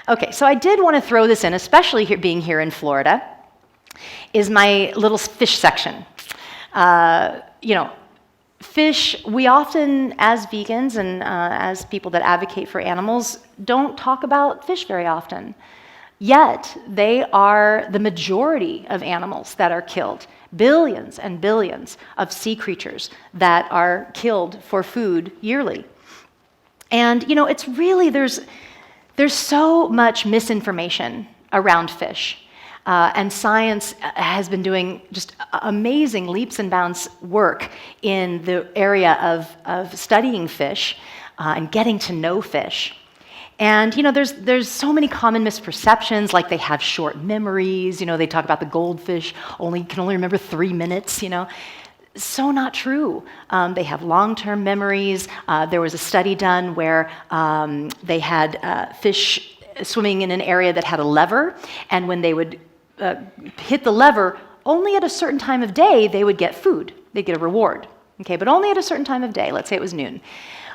Okay, so I did want to throw this in, especially being here in Florida, is my little fish section. Fish, we often, as vegans and as people that advocate for animals, don't talk about fish very often. Yet, they are the majority of animals that are killed. Billions and billions of sea creatures that are killed for food yearly. And, it's really, there's so much misinformation around fish. And science has been doing just amazing leaps and bounds work in the area of studying fish and getting to know fish. And there's so many common misperceptions, like they have short memories. They talk about the goldfish can only remember 3 minutes. So not true. They have long-term memories. There was a study done where they had fish swimming in an area that had a lever, and when they would hit the lever, only at a certain time of day they would get food. They'd get a reward, okay, but only at a certain time of day. Let's say it was noon.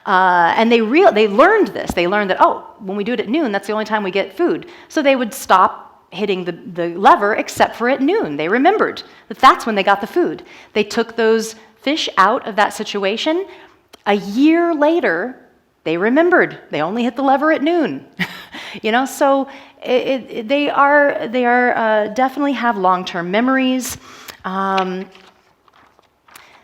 And they learned this. They learned that, when we do it at noon, that's the only time we get food. So they would stop hitting the lever except for at noon. They remembered that that's when they got the food. They took those fish out of that situation. A year later, they remembered. They only hit the lever at noon. So they are definitely have long-term memories.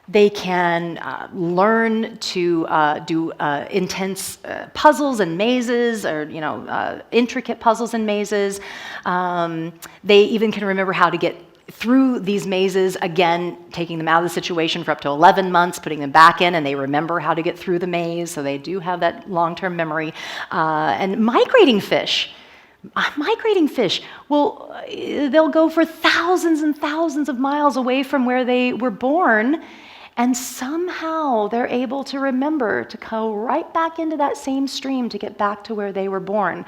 They can learn to do intense puzzles and mazes, or intricate puzzles and mazes. They even can remember how to get through these mazes, again, taking them out of the situation for up to 11 months, putting them back in, and they remember how to get through the maze, so they do have that long-term memory. And migrating fish, they'll go for thousands and thousands of miles away from where they were born, and somehow they're able to remember to go right back into that same stream to get back to where they were born.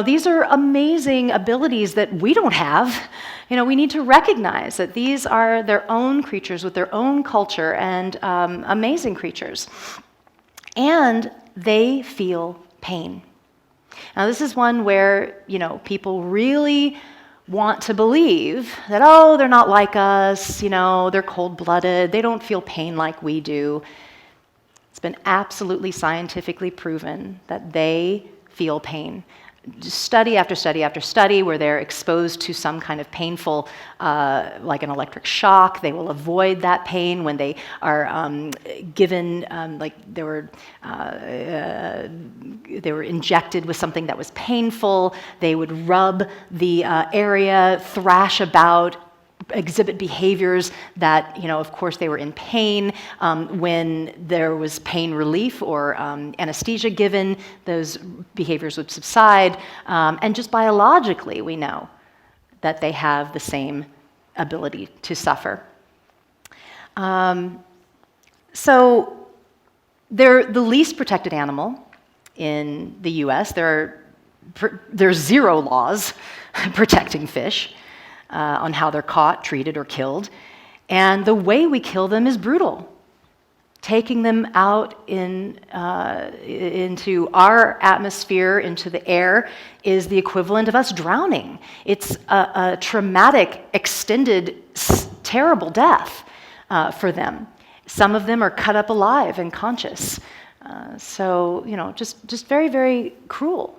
These are amazing abilities that we don't have. We need to recognize that these are their own creatures with their own culture, and amazing creatures. And they feel pain. Now, this is one where, people really want to believe that, they're not like us, they're cold-blooded, they don't feel pain like we do. It's been absolutely scientifically proven that they feel pain. Study after study after study where they're exposed to some kind of painful, like an electric shock. They will avoid that pain when they are given, they were injected with something that was painful. They would rub the area, thrash about, exhibit behaviors that, of course, they were in pain. When there was pain relief or anesthesia given, those behaviors would subside. And just biologically, we know that they have the same ability to suffer. So they're the least protected animal in the US. There's 0 laws protecting fish. On how they're caught, treated, or killed. And the way we kill them is brutal. Taking them out into our atmosphere, into the air, is the equivalent of us drowning. It's a traumatic, extended, terrible death for them. Some of them are cut up alive and conscious. Just very, very cruel.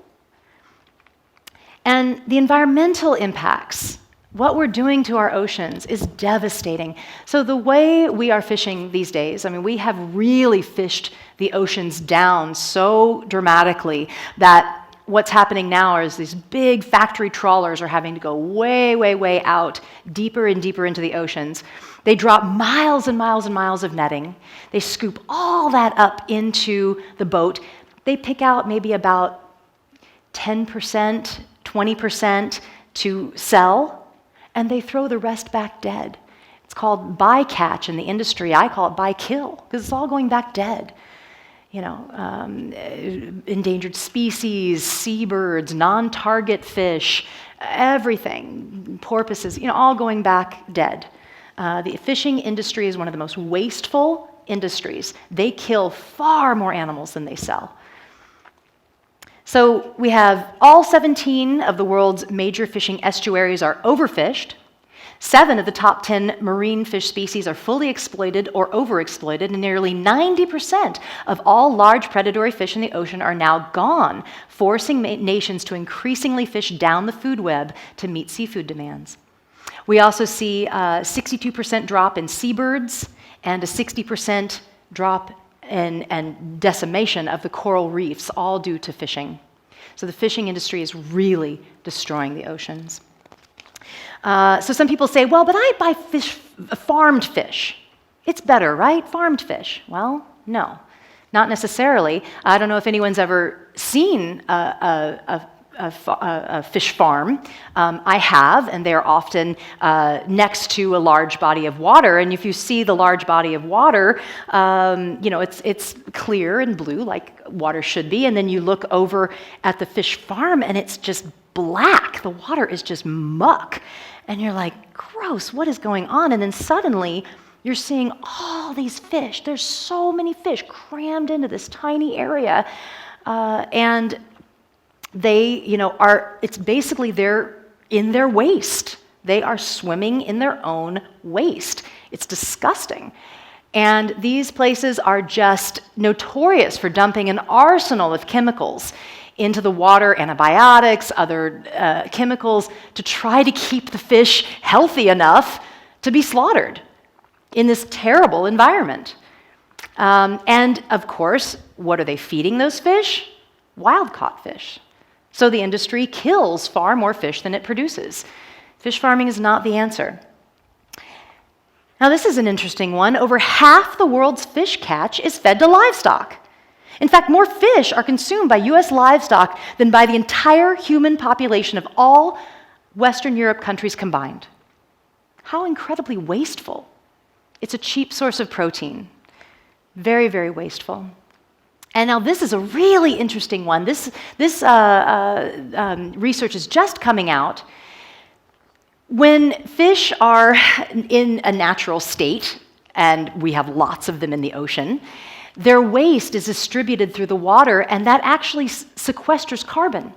And the environmental impacts, what we're doing to our oceans, is devastating. So the way we are fishing these days, we have really fished the oceans down so dramatically that what's happening now is these big factory trawlers are having to go way, way, way out, deeper and deeper into the oceans. They drop miles and miles and miles of netting. They scoop all that up into the boat. They pick out maybe about 10%, 20% to sell, and they throw the rest back dead. It's called bycatch in the industry. I call it bykill, because it's all going back dead. Endangered species, seabirds, non-target fish, everything, porpoises, all going back dead. The fishing industry is one of the most wasteful industries. They kill far more animals than they sell. So we have all 17 of the world's major fishing estuaries are overfished. 7 of the top 10 marine fish species are fully exploited or overexploited, and nearly 90% of all large predatory fish in the ocean are now gone, forcing nations to increasingly fish down the food web to meet seafood demands. We also see a 62% drop in seabirds and a 60% drop and decimation of the coral reefs, all due to fishing. So the fishing industry is really destroying the oceans. So some people say, well, but I buy farmed fish. It's better, right? Farmed fish. Well, no, not necessarily. I don't know if anyone's ever seen a fish farm. I have, and they're often next to a large body of water. And if you see the large body of water, it's clear and blue like water should be. And then you look over at the fish farm, and it's just black. The water is just muck. And you're like, gross, what is going on? And then suddenly, you're seeing all these fish. There's so many fish crammed into this tiny area. And they, it's basically they're in their waste. They are swimming in their own waste. It's disgusting. And these places are just notorious for dumping an arsenal of chemicals into the water, antibiotics, other chemicals, to try to keep the fish healthy enough to be slaughtered in this terrible environment. And of course, what are they feeding those fish? Wild-caught fish. So the industry kills far more fish than it produces. Fish farming is not the answer. Now, this is an interesting one. Over half the world's fish catch is fed to livestock. In fact, more fish are consumed by U.S. livestock than by the entire human population of all Western Europe countries combined. How incredibly wasteful. It's a cheap source of protein. Very, very wasteful. And now this is a really interesting one. This research is just coming out. When fish are in a natural state, and we have lots of them in the ocean, their waste is distributed through the water, and that actually sequesters carbon.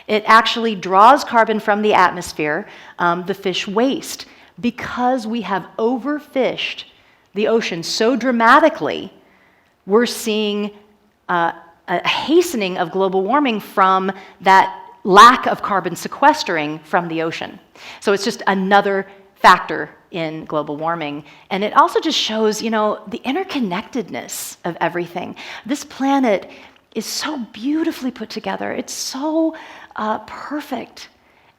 It actually draws carbon from the atmosphere, the fish waste. Because we have overfished the ocean so dramatically, we're seeing a hastening of global warming from that lack of carbon sequestering from the ocean. So it's just another factor in global warming. And it also just shows, the interconnectedness of everything. This planet is so beautifully put together. It's so perfect.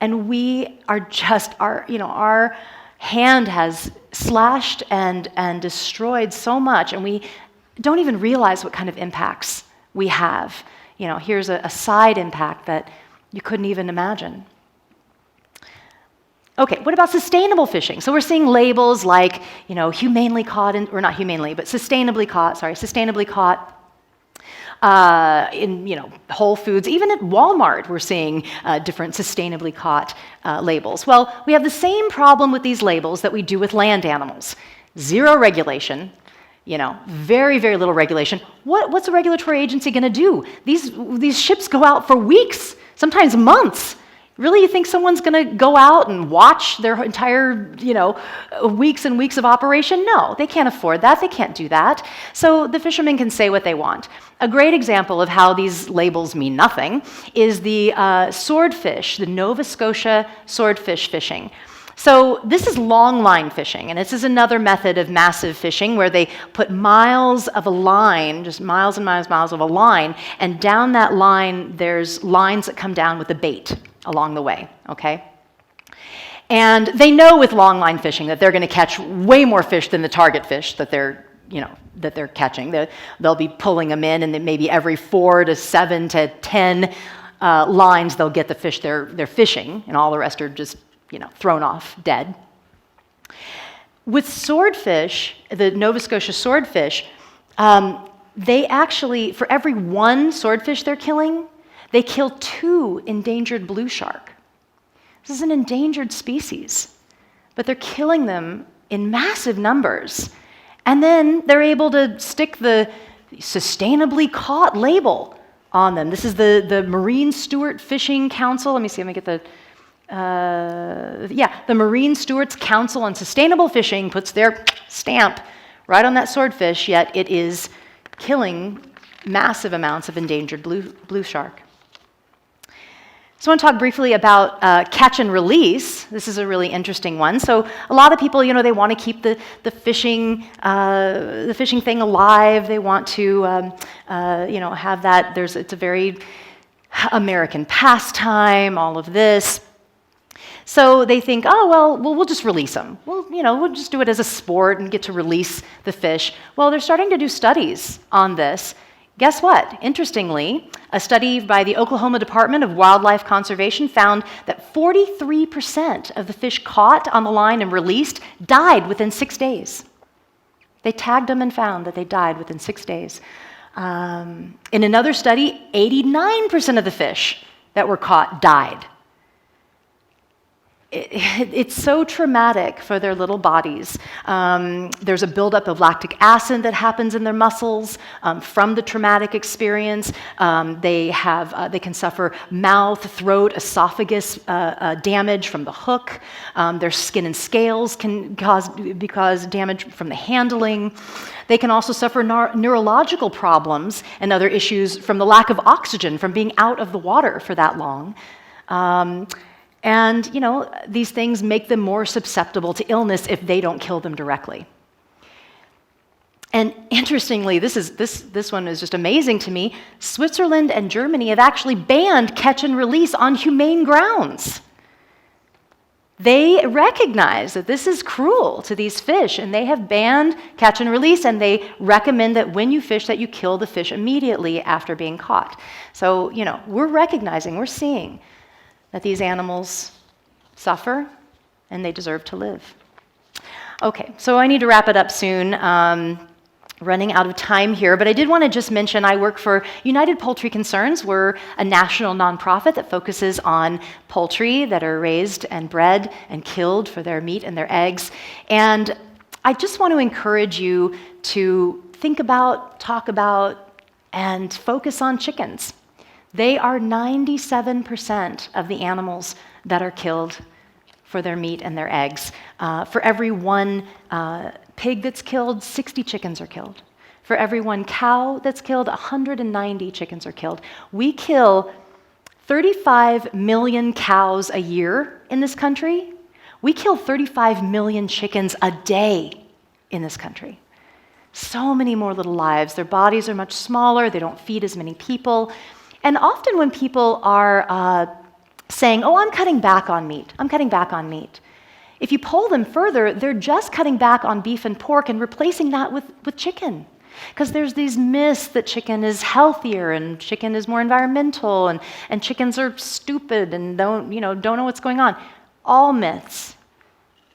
And we are just, our hand has slashed and destroyed so much, and we don't even realize what kind of impacts we have. Here's a side impact that you couldn't even imagine. Okay, what about sustainable fishing? So we're seeing labels like, humanely caught, or not humanely, but sustainably caught in, Whole Foods. Even at Walmart, we're seeing different sustainably caught labels. Well, we have the same problem with these labels that we do with land animals. Zero regulation, very, very little regulation. What's a regulatory agency going to do? These ships go out for weeks, sometimes months. Really, you think someone's going to go out and watch their entire, weeks and weeks of operation? No, they can't afford that. They can't do that. So the fishermen can say what they want. A great example of how these labels mean nothing is the swordfish, the Nova Scotia swordfish fishing. So this is long line fishing, and this is another method of massive fishing where they put miles of a line, just miles and miles of a line, and down that line there's lines that come down with a bait along the way, okay? And they know with long line fishing that they're going to catch way more fish than the target fish that they're catching. They'll be pulling them in, and then maybe every 4 to 7 to 10 lines they'll get the fish they're fishing, and all the rest are just thrown off dead. With swordfish, the Nova Scotia swordfish, they actually, for every 1 swordfish they're killing, they kill 2 endangered blue shark. This is an endangered species, but they're killing them in massive numbers. And then they're able to stick the sustainably caught label on them. This is the Marine Steward Fishing Council. Let me see, let me get the Marine Stewards Council on Sustainable Fishing puts their stamp right on that swordfish, yet it is killing massive amounts of endangered blue shark. So I want to talk briefly about catch and release. This is a really interesting one. So a lot of people, they want to keep the fishing thing alive. They want to, have that. It's a very American pastime. All of this. So they think, we'll just release them. We'll just do it as a sport and get to release the fish. Well, they're starting to do studies on this. Guess what? Interestingly, a study by the Oklahoma Department of Wildlife Conservation found that 43% of the fish caught on the line and released died within 6 days. They tagged them and found that they died within 6 days. In another study, 89% of the fish that were caught died. It's so traumatic for their little bodies. There's a buildup of lactic acid that happens in their muscles from the traumatic experience. They can suffer mouth, throat, esophagus damage from the hook. Their skin and scales can cause damage from the handling. They can also suffer neurological problems and other issues from the lack of oxygen from being out of the water for that long. And, these things make them more susceptible to illness if they don't kill them directly. And interestingly, this one is just amazing to me. Switzerland and Germany have actually banned catch and release on humane grounds. They recognize that this is cruel to these fish, and they have banned catch and release, and they recommend that when you fish that you kill the fish immediately after being caught. So, we're recognizing, we're seeing that these animals suffer and they deserve to live. Okay, so I need to wrap it up soon. Running out of time here, but I did want to just mention I work for United Poultry Concerns. We're a national nonprofit that focuses on poultry that are raised and bred and killed for their meat and their eggs. And I just want to encourage you to think about, talk about, and focus on chickens. They are 97% of the animals that are killed for their meat and their eggs. For every one pig that's killed, 60 chickens are killed. For every one cow that's killed, 190 chickens are killed. We kill 35 million cows a year in this country. We kill 35 million chickens a day in this country. So many more little lives. Their bodies are much smaller. They don't feed as many people. And often when people are saying, I'm cutting back on meat, if you poll them further, they're just cutting back on beef and pork and replacing that with chicken. Because there's these myths that chicken is healthier and chicken is more environmental and chickens are stupid and don't know what's going on. All myths.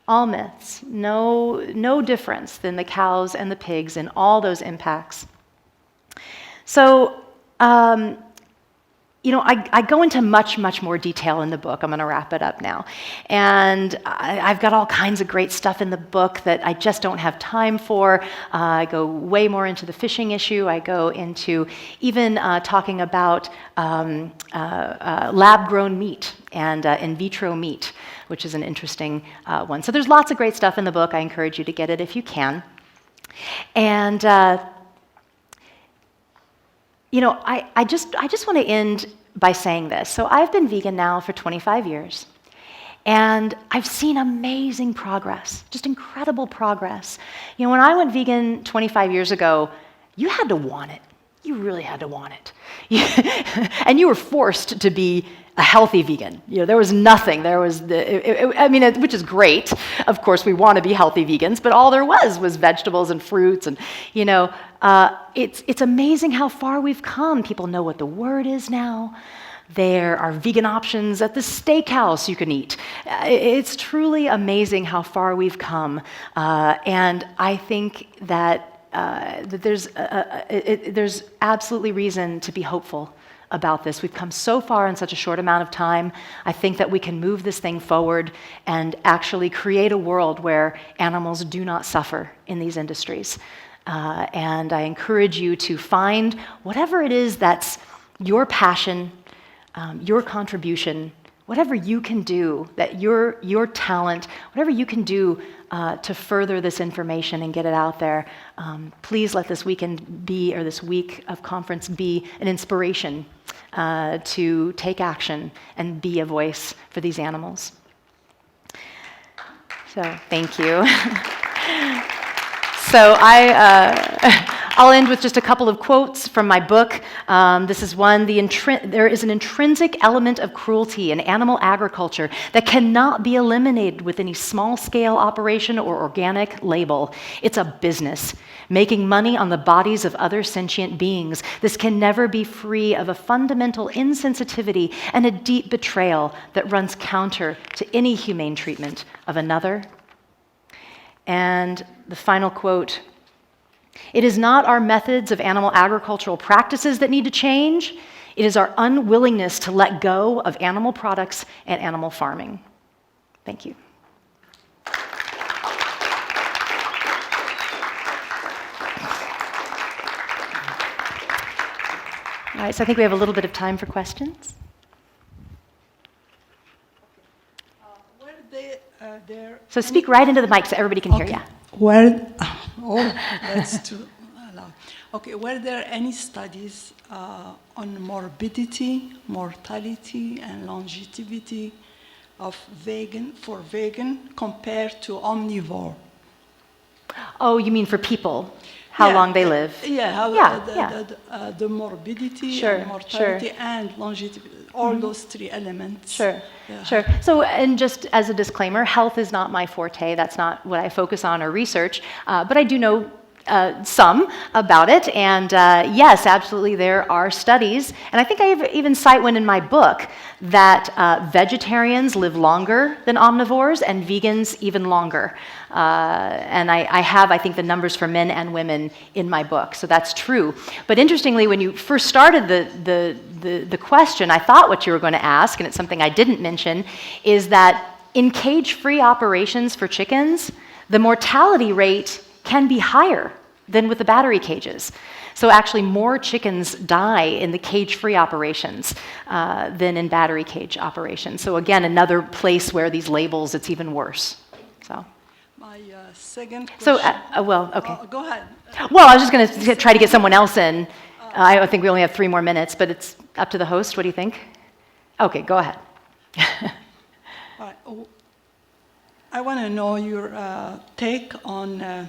No difference than the cows and the pigs and all those impacts. So, I go into much more detail in the book. I'm going to wrap it up now. And I've got all kinds of great stuff in the book that I just don't have time for. I go way more into the fishing issue. I go into even talking about lab-grown meat and in vitro meat, which is an interesting one. So there's lots of great stuff in the book. I encourage you to get it if you can. And I just want to end by saying this. So I've been vegan now for 25 years, and I've seen amazing progress, just incredible progress. When I went vegan 25 years ago, you had to want it. You really had to want it. And you were forced to be a healthy vegan. There was nothing. Which is great. Of course, we want to be healthy vegans, but all there was vegetables and fruits, and it's amazing how far we've come. People know what the word is now. There are vegan options at the steakhouse you can eat. It's truly amazing how far we've come, and I think that there's absolutely reason to be hopeful about this. We've come so far in such a short amount of time. I think that we can move this thing forward and actually create a world where animals do not suffer in these industries. And I encourage you to find whatever it is that's your passion, your contribution, whatever you can do, that your talent, whatever you can do to further this information and get it out there, please let this weekend be, or this week of conference be, an inspiration to take action and be a voice for these animals. So thank you. So I'll end with just a couple of quotes from my book. This is one: there is an intrinsic element of cruelty in animal agriculture that cannot be eliminated with any small-scale operation or organic label. It's a business, making money on the bodies of other sentient beings. This can never be free of a fundamental insensitivity and a deep betrayal that runs counter to any humane treatment of another. And the final quote: it is not our methods of animal agricultural practices that need to change. It is our unwillingness to let go of animal products and animal farming. Thank you. All right, so I think we have a little bit of time for questions. So speak right into the mic so everybody can hear you. That's too loud. Okay, were there any studies on morbidity, mortality, and longevity of vegan compared to omnivore? Oh, you mean for people? How long they live? The morbidity, and mortality, and longevity, all those three elements. Sure. So, and just as a disclaimer, health is not my forte. That's not what I focus on or research, but I do know some about it, and yes, absolutely, there are studies, and I think I even cite one in my book, that vegetarians live longer than omnivores, and vegans even longer. And I have, I think, the numbers for men and women in my book, so that's true. But interestingly, when you first started the question, I thought what you were going to ask, and it's something I didn't mention, is that in cage-free operations for chickens, the mortality rate can be higher than with the battery cages. So actually more chickens die in the cage-free operations than in battery cage operations. So again, another place where these labels, it's even worse. So. My second question. So, well, okay. Go ahead. Well, I was just going to try to get someone else in. I think we only have 3 more minutes, but it's up to the host. What do you think? Okay, go ahead. All right. I want to know your take on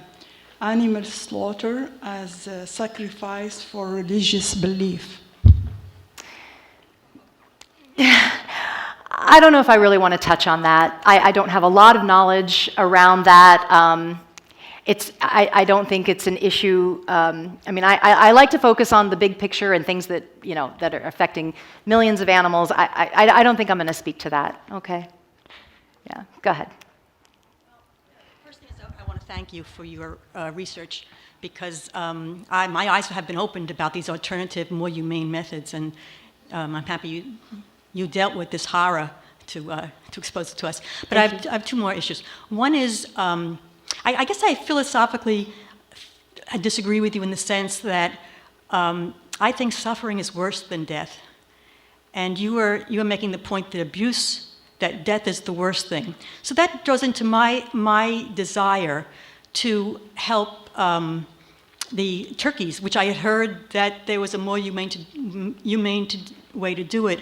animal slaughter as a sacrifice for religious belief. I don't know if I really want to touch on that. I don't have a lot of knowledge around that. I don't think it's an issue. I mean, I like to focus on the big picture and things that, you know, that are affecting millions of animals. I don't think I'm going to speak to that. Okay. Yeah, go ahead. First thing is, I want to thank you for your research, because my eyes have been opened about these alternative, more humane methods, and I'm happy you dealt with this horror to expose it to us. But I have 2 more issues. One is, I guess I philosophically disagree with you in the sense that I think suffering is worse than death. And you are making the point that death is the worst thing. So that goes into my desire to help the turkeys, which I had heard that there was a more humane way to do it.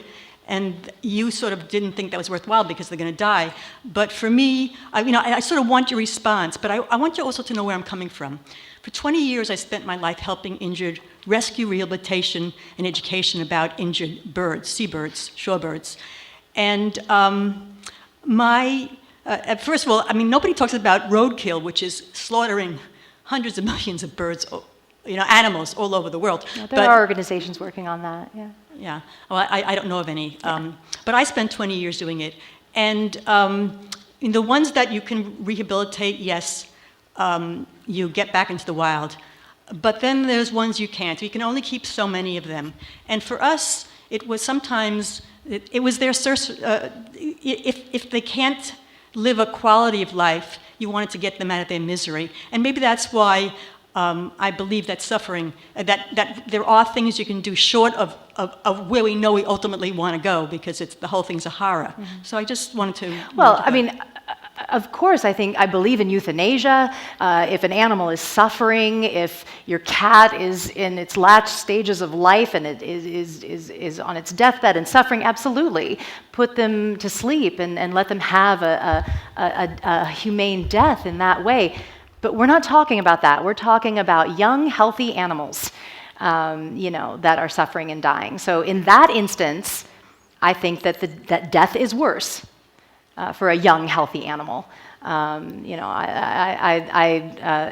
And you sort of didn't think that was worthwhile because they're going to die. But for me, I sort of want your response, but I want you also to know where I'm coming from. For 20 years, I spent my life helping injured, rescue, rehabilitation, and education about injured birds, seabirds, shorebirds. And first of all, I mean, nobody talks about roadkill, which is slaughtering hundreds of millions of birds, animals all over the world. Yeah, there are organizations working on that, yeah. Yeah, well, I don't know of any, but I spent 20 years doing it. And in the ones that you can rehabilitate, yes, you get back into the wild. But then there's ones you can't. You can only keep so many of them. And for us, it was sometimes, it was their, if they can't live a quality of life, you wanted to get them out of their misery. And maybe that's why I believe that suffering, that there are things you can do short of where we know we ultimately want to go, because the whole thing's a horror. So I just wanted to... Well, I mean, of course, I believe in euthanasia. If an animal is suffering, if your cat is in its last stages of life and it is on its deathbed and suffering, absolutely. Put them to sleep and let them have a humane death in that way. But we're not talking about that. We're talking about young, healthy animals, that are suffering and dying. So in that instance, I think that death is worse. For a young, healthy animal. I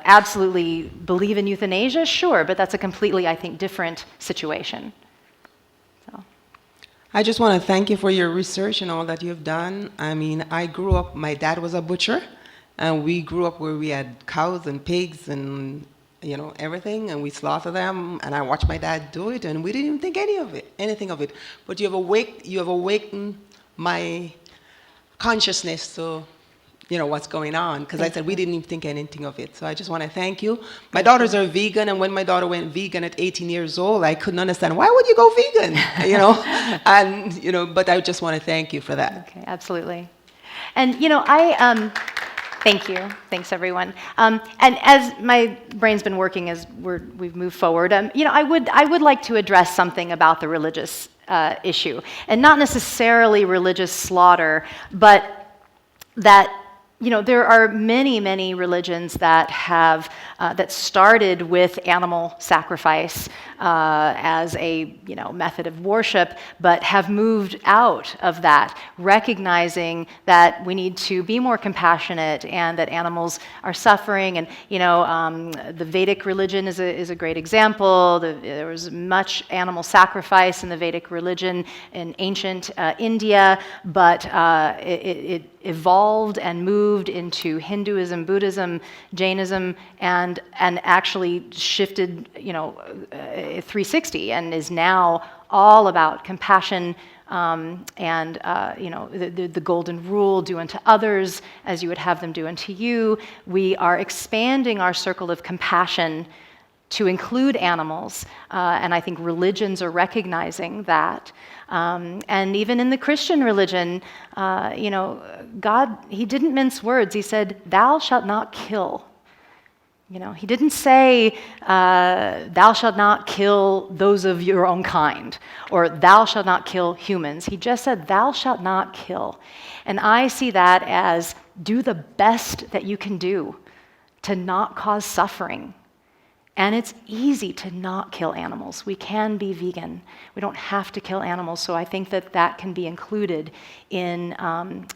absolutely believe in euthanasia, sure, but that's a completely, I think, different situation. So. I just want to thank you for your research and all that you've done. I mean, I grew up, my dad was a butcher, and we grew up where we had cows and pigs and, everything, and we slaughter them, and I watched my dad do it, and we didn't even think anything of it. But you have awakened my consciousness to, what's going on, because I said we didn't even think anything of it. So I just want to thank you. My daughters are vegan, and when my daughter went vegan at 18 years old, I couldn't understand, why would you go vegan? But I just want to thank you for that. Okay, absolutely. And, thank you. Thanks, everyone. And as my brain's been working as we've moved forward, I would like to address something about the religious issue, and not necessarily religious slaughter, but that there are many, many religions that have that started with animal sacrifice as a method of worship, but have moved out of that, recognizing that we need to be more compassionate and that animals are suffering. And the Vedic religion is a great example. There was much animal sacrifice in the Vedic religion in ancient India, but it evolved and moved into Hinduism, Buddhism, Jainism, and actually shifted 360 and is now all about compassion and the golden rule: do unto others as you would have them do unto you. We are expanding our circle of compassion to include animals, and I think religions are recognizing that. And even in the Christian religion, God, He didn't mince words. He said, "Thou shalt not kill." He didn't say, "Thou shalt not kill those of your own kind," or "Thou shalt not kill humans." He just said, "Thou shalt not kill." And I see that as do the best that you can do to not cause suffering. And it's easy to not kill animals. We can be vegan. We don't have to kill animals. So I think that can be included in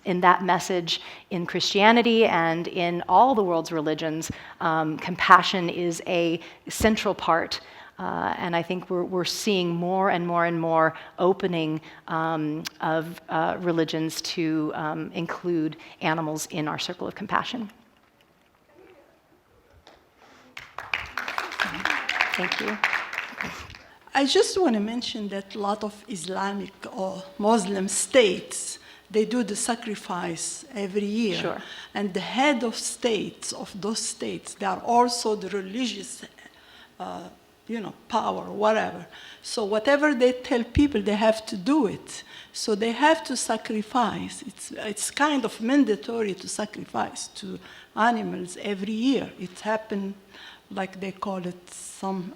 that message in Christianity and in all the world's religions. Compassion is a central part. And I think we're seeing more and more and more opening of religions to include animals in our circle of compassion. Thank you. I just want to mention that a lot of Islamic or Muslim states, they do the sacrifice every year. Sure. And the head of states, of those states, they are also the religious, power, whatever. So whatever they tell people, they have to do it. So they have to sacrifice. It's kind of mandatory to sacrifice to animals every year. It happens, like they call it some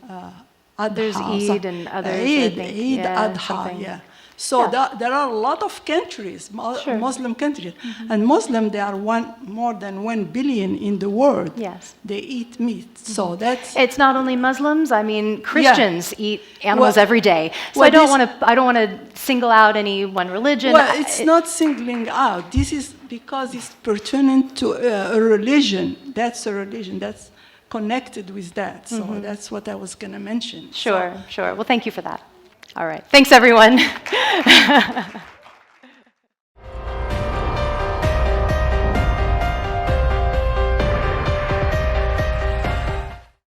Adha. There's Eid and others. Eid Adha, something. yeah. So there are a lot of countries, Sure. Muslim countries, and Muslim, they are more than 1 billion in the world. Yes. They eat meat, so that's... It's not only Muslims. I mean, Christians eat animals Well, every day. So well, I don't want to single out any one religion. Well, it's not singling out. This is because it's pertinent to a religion. That's a religion. That's connected with that. So that's what I was going to mention. Sure. Well, thank you for that. All right. Thanks, everyone.